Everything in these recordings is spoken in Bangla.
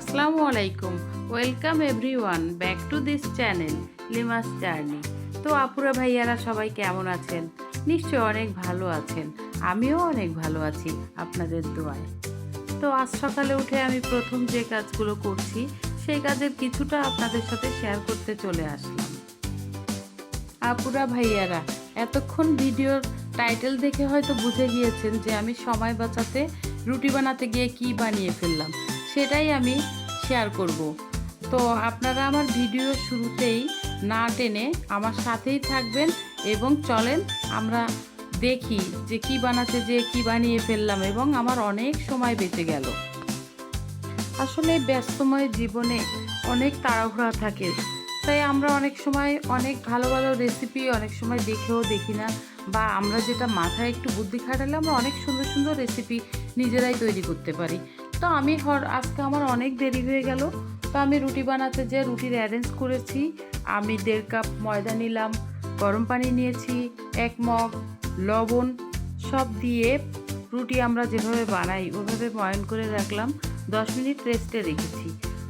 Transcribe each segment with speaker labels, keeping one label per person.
Speaker 1: আসসালামু আলাইকুম। Welcome everyone back to this channel Lima's journey. তো আপুরা ভাইয়ারা সবাই কেমন আছেন? নিশ্চয় অনেক ভালো আছেন। আমিও অনেক ভালো আছি আপনাদের দোয়ায়। তো আজ সকালে উঠে আমি প্রথম যে কাজগুলো করছি সেই কাজের কিছুটা আপনাদের সাথে শেয়ার করতে চলে আসলাম। আপুরা ভাইয়ারা এতক্ষণ ভিডিওর টাইটেল দেখে হয়তো বুঝে গিয়েছেন যে আমি সময় বাঁচাতে রুটি বানাতে গিয়ে কি বানিয়ে ফেললাম, সেটাই আমি শেয়ার করব। তো আপনারা আমার ভিডিও শুরুতেই না টেনে আমার সাথেই থাকবেন এবং চলেন আমরা দেখি যে কি বানাতে যে কি বানিয়ে ফেললাম এবং আমার অনেক সময় বেঁচে গেল। আসলে ব্যস্তময় জীবনে অনেক তাড়াহুড়া থাকে, তাই আমরা অনেক সময় অনেক ভালো ভালো রেসিপি অনেক সময় দেখেও দেখি না, বা আমরা যেটা মাথায় একটু বুদ্ধি খাটালে আমরা অনেক সুন্দর সুন্দর রেসিপি নিজেরাই তৈরি করতে পারি। তো আমি আজকে আমার অনেক দেরি হয়ে গেল। তো আমি রুটি বানাতে যে রুটির অ্যারেঞ্জ করেছি, আমি 1.5 কাপ ময়দা নিলাম, গরম পানি নিয়েছি, 1 মগ লবণ, সব দিয়ে রুটি আমরা যেভাবে বানাই ওভাবে ময়ান করে রাখলাম। 10 মিনিট রেস্টে রেখেছি।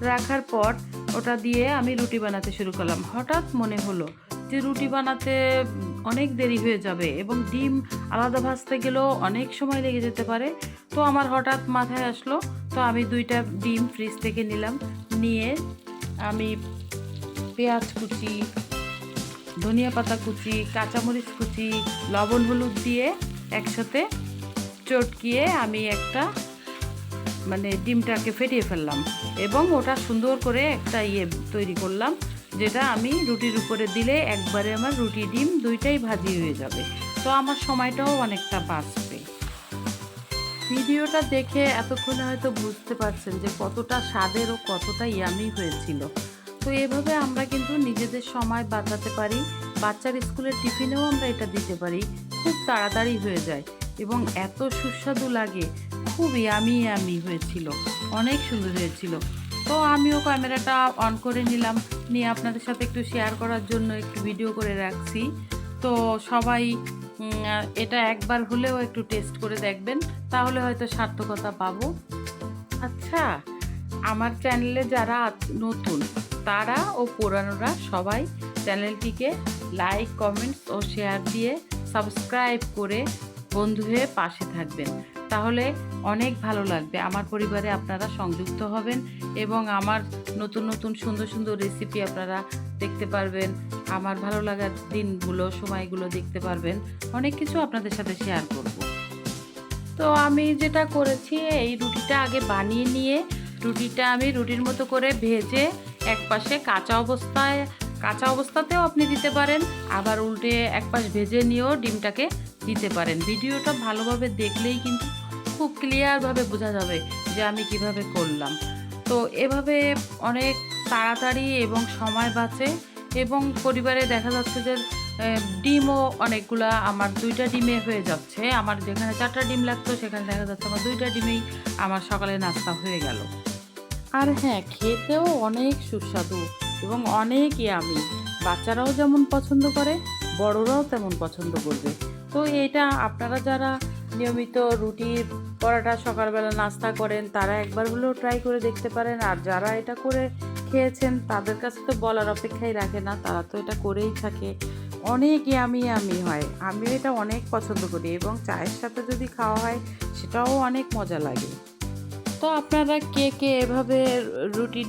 Speaker 1: রাখার পর ওটা দিয়ে আমি রুটি বানাতে শুরু করলাম। হঠাৎ মনে হলো যে রুটি বানাতে অনেক দেরি হয়ে যাবে এবং ডিম আলাদা ভাজতে গেলেও অনেক সময় লেগে যেতে পারে। তো আমার হঠাৎ মাথায় আসলো, তো আমি 2টা ডিম ফ্রিজ থেকে নিলাম। নিয়ে আমি পেঁয়াজ কুচি, ধনিয়া পাতা কুচি, কাঁচামরিচ কুচি, লবণ হলুদ দিয়ে একসাথে চটকিয়ে আমি একটা ডিমটাকে ফেটিয়ে ফেললাম এবং ওটা সুন্দর করে একটা তৈরি করলাম, যেটা আমি রুটির উপরে দিলে একবারে আমার রুটি ডিম দুইটাই ভাজি হয়ে যাবে। তো আমার সময়টাও অনেকটা বাঁচবে। ভিডিওটা দেখে এতক্ষণে হয়তো বুঝতে পারছেন যে কতটা স্বাদের ও কতটা ইয়ামি হয়েছিল। তো এভাবে আমরা কিন্তু নিজেদের সময় বাঁচাতে পারি। বাচ্চার স্কুলের টিফিনেও আমরা এটা দিতে পারি, খুব তাড়াতাড়ি হয়ে যায় এবং এত সুস্বাদু লাগে। খুব ইয়ামি ইয়ামি হয়েছিল, অনেক সুন্দর হয়েছিল। তো আমিও ক্যামেরাটা অন করে নিলাম, নিয়ে আপনাদের সাথে একটু শেয়ার করার জন্য একটু ভিডিও করে রাখছি। তো সবাই এটা একবার হলেও একটু টেস্ট করে দেখবেন, তাহলে হয়তো সার্থকতা পাবো। আচ্ছা, আমার চ্যানেলে যারা নতুন তারা ও পুরানোরা সবাই চ্যানেলটিকে লাইক, কমেন্টস ও শেয়ার দিয়ে সাবস্ক্রাইব করে বন্ধু হয়ে পাশে থাকবেন, তাহলে অনেক ভালো লাগবে। আমার পরিবারে আপনারা সংযুক্ত হবেন এবং আমার নতুন নতুন সুন্দর সুন্দর রেসিপি আপনারা দেখতে পারবেন। আমার ভালো লাগার দিনগুলো, সময়গুলো দেখতে পারবেন। অনেক কিছু আপনাদের সাথে শেয়ার করব। তো আমি যেটা করেছি, এই রুটিটা আগে বানিয়ে নিয়ে রুটিটা আমি রুটির মতো করে ভেজে এক পাশে কাঁচা অবস্থাতেও আপনি দিতে পারেন, আবার উল্টে এক পাশ ভেজে নিয়েও ডিমটাকে দিতে পারেন। ভিডিওটা ভালোভাবে দেখলেই কিন্তু খুব ক্লিয়ারভাবে বোঝা যাবে যে আমি কিভাবে করলাম। তো এভাবে অনেক তাড়াতাড়ি এবং সময় বাঁচে এবং পরিবারে দেখা যাচ্ছে যে ডিমও অনেকগুলা, আমার 2টা ডিমে হয়ে যাচ্ছে। আমার যেখানে 4টা ডিম লাগতো সেখানে দেখা যাচ্ছে আমার 2টা ডিমেই আমার সকালে নাস্তা হয়ে গেল। আর হ্যাঁ, খেতেও অনেক সুস্বাদু এবং অনেক ইয়ামি। বাচ্চারাও যেমন পছন্দ করে, বড়রাও তেমন পছন্দ করবে। তো এটা আপনারা যারা নিয়মিত রুটির পরোটা সকালবেলা নাস্তা করেন তারা একবার হলেও ট্রাই করে দেখতে পারেন। আর যারা এটা করে খেয়েছেন তাদের কাছে তো বলার অপেক্ষাই রাখে না, তারা তো এটা করেই থাকে। অনেক ইয়ামি ইয়ামি হয়। আমি এটা অনেক পছন্দ করি এবং চায়ের সাথে যদি খাওয়া হয় সেটাও অনেক মজা লাগে। তো আপনারা কে কে এভাবে রুটি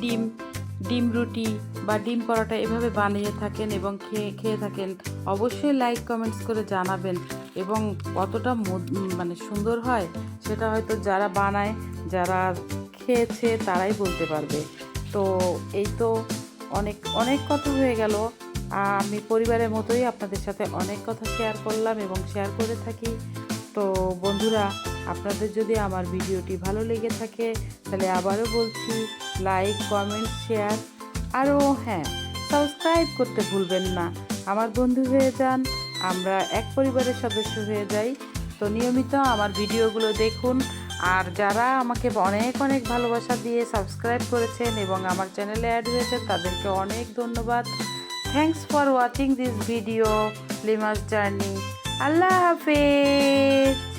Speaker 1: ডিম রুটি বা ডিম পরোটা এভাবে বানিয়ে থাকেন এবং খেয়ে থাকেন, অবশ্যই লাইক কমেন্টস করে জানাবেন। এবং কতটা সুন্দর হয় সেটা হয়তো যারা বানায়, যারা খেয়েছে তারাই বলতে পারবে। তো এই তো অনেক অনেক কথা হয়ে গেল। আমি পরিবারের মতোই আপনাদের সাথে অনেক কথা শেয়ার করলাম এবং শেয়ার করে থাকি। তো বন্ধুরা, আপনাদের যদি আমার ভিডিওটি ভালো লেগে থাকে তাহলে আবারও বলছি, লাইক, কমেন্ট, শেয়ার, আরও হ্যাঁ, সাবস্ক্রাইব করতে ভুলবেন না। আমার বন্ধু হয়ে যান, আমরা এক পরিবারের সদস্য হয়ে যাই। তো নিয়মিত আমার ভিডিওগুলো দেখুন। আর যারা আমাকে অনেক অনেক ভালোবাসা দিয়ে সাবস্ক্রাইব করেছেন এবং আমার চ্যানেলে অ্যাড হয়েছেন তাদেরকে অনেক ধন্যবাদ। Thanks for watching this video Lima's journey. আল্লাহ হাফেজ।